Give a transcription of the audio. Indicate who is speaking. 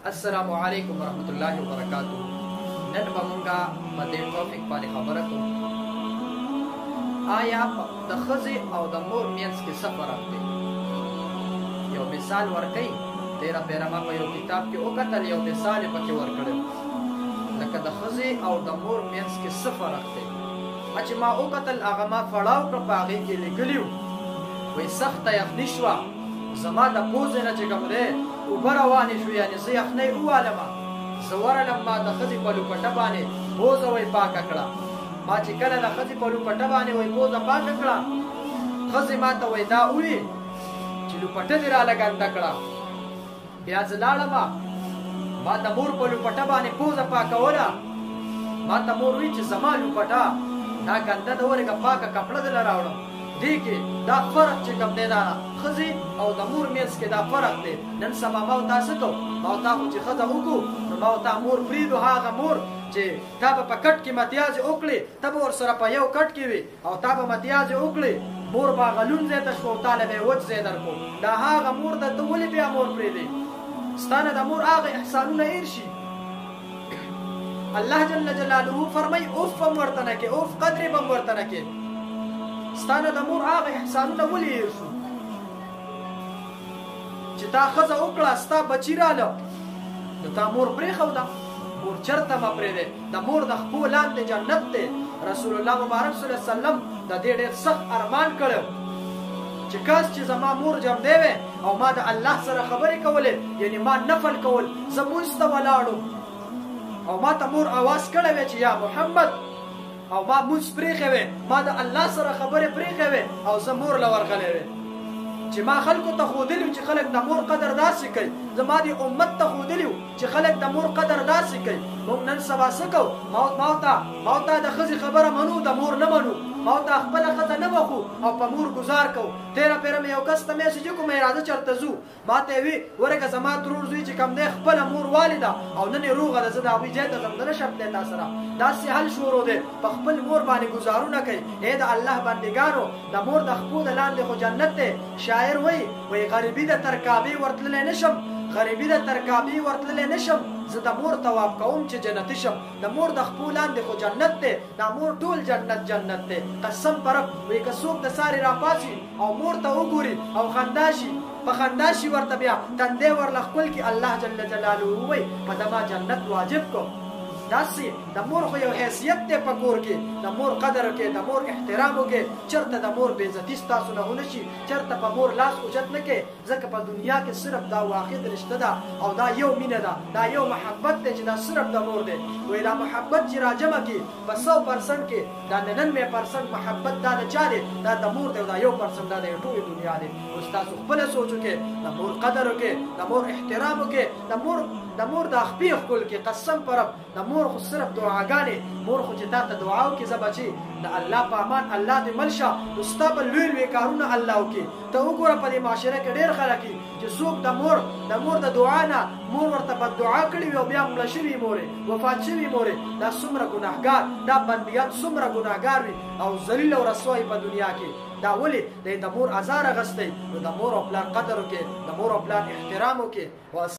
Speaker 1: السلام علیکم ورحمۃ اللہ وبرکاتہ. نن به مونږه په دې ټاپک باندې خبره کوو. آیا د ښځې او د مور منځ کې څه فرق دی؟ یو مثال ورکوي. تیره پیره ما په یو کتاب کې وکتل، یو مثال یې پکې ورکړی، لکه د ښځې او د مور منځ کې څه فرق دی. چې ما وکتل هغه ما پړاو کړه، په هغې کې لیکلي وو، وایي سخته یخني شوه، زما د پوزې نه چې کوم دی اوبه روانې شوې، یعنې زه یخنۍ ووالمه. زه ورغلم، ما د ښځې په لوپټه باندې پوزه وایي پاکه کړه. ما چې کله د ښځې په لوپټه باندې وایي پوزه پاکه کړه، ښځې ما ته وایي دا ووي چې لوپټه دې راله ګنده کړه. بیا زه لاړمه، ما د مور په لوپټه باندې پوزه پاکوله. ما ته مور وایي چې زما لوپټه دا ګنده ده، ورېږه پاکه کپړه دله راوړم. دې کې دا فرق چې کوم دی، دا ښځې او د مور منځ کې دا فرق دی. نن سبا ما ورته څه کوو، ما ورته خو چې ښځه وکړو نو ما ورته مور پرېږدو. هغه مور چې تا به په کټ کې متیازې وکړې، ته به ورسره په یو کټ کې وي او تا به متیازې وکړې، مور به هغه لوند ځای ته شوه او تا له به یې وچ ځای در کړو. دا هغه مور ده، ته ولې بیا مور پرېږدې؟ ستا نه د مور هغه احسانونه هېر شي. الله جل جلاله فرمایي اوف هم ورته نه کې، اوف قدرې به هم ورته نه کې. ستا نه د مور هغه احسانونه ولې هېر شو چې تا ښځه وکړه، ستا بچي راله نو تا مور پرېښوده. مور چېرته مه پرېږدې، د مور د خپو لاندې جنت دی. رسول الله مبارک صلی الله علیه وسلم د دې ډېر سخت ارمان کړی چې کاش چې زما مور جمدی وی او ما د الله سره خبرې کولې، یعنې ما نفل کول، زه مونځ ته ولاړم او ما ته مور اواز کړی وی چې یا محمد، او ما مونځ پرېښی وی، ما د الله سره خبرې پرېښی وی او زه مور له ورغلی وی چې ما خلکو ته ښودلي وو چې خلک د مور قدر داسې کوي. زما د امت ته ښودلي وو چې خلک د مور قدر داسې کوي. موږ نن سبا څه کوو؟ ما ورته د ښځې خبره منو، د مور نه منو. ما ورته خپله ښځه نه بخو او په مور ګزار کوو. تېره پیره مې یو کس ته میسج وکړو، مې راځه چېرته ځو. ما ته یې وي ورکه زما ترور زوی چې کوم دی خپله مور والده او نن یې روغه ده، زه د هغوی ځای ته ځم، د نه شم دی تا سره. داسې حل شروع دی، په خپل مور باندې ګزارونه کوي. ای د الله بندګانو، د مور د خپو د لاندې خو جنت دی. شاعر وایي غریبي د تر کعبې ورتللی نشم، غریبي د تر کعبې ورتللی نشم، زه د مور طواف کوم چې جنتي شم. د مور د خپو لاندې خو جنت دی، د مور ټول جنت دی. قسم په رب وایي که څوک د سارې راپاڅي او مور ته وګوري او خندا شي، په خندا شي ورته بیا تندی ورله ښکل کړي، الله جل جلاله وایي په ده ما جنت واجب کو. داسې د مور خو یو حیثیت دی په کور کې، د مور قدر وکړئ، د مور احترام وکړئ. چېرته د مور بېعزتي ستاسو نه ونه شي، چېرته په مور لاس اوچت نه کړئ، ځکه په دنیا کې صرف دا واحد رشته ده او دا یو مینه ده، دا یو محبت دی چې دا صرف د مور دی. وایي دا محبت چې راجمع کړي په 100% کې دا 99% محبت دا د چا دی؟ دا د مور دی او دا 1% دا د ټولې دنیا دی. اوس تاسو خپله سوچ وکړئ، د مور قدر وکړئ، د مور احترام وکړئ، د مور د خپې ښکل کې. قسم په رب د مور خو صرف دعاګانې، مور خو چې تا ته دعا وکړي زه بچي د الله په امان الله دې مل شه، نو ستا به لوی لوی کارونه الله وکړي. ته وګوره په دې معاشره کې ډېر خلک دي چې څوک د مور د دعا نه مور ورته بددعا کړي وي او بیا مړه شوي مورې، وفات شوي مورې، دا څومره ګناهګار، دا بندیان څومره ګناهګار وي او ذلیل او رسوایي په دنیا کې. دا ولې د مور ازار اخیستی؟ نو د مور او پلار قدر وکړي، د مور او پلار احترام وکړي.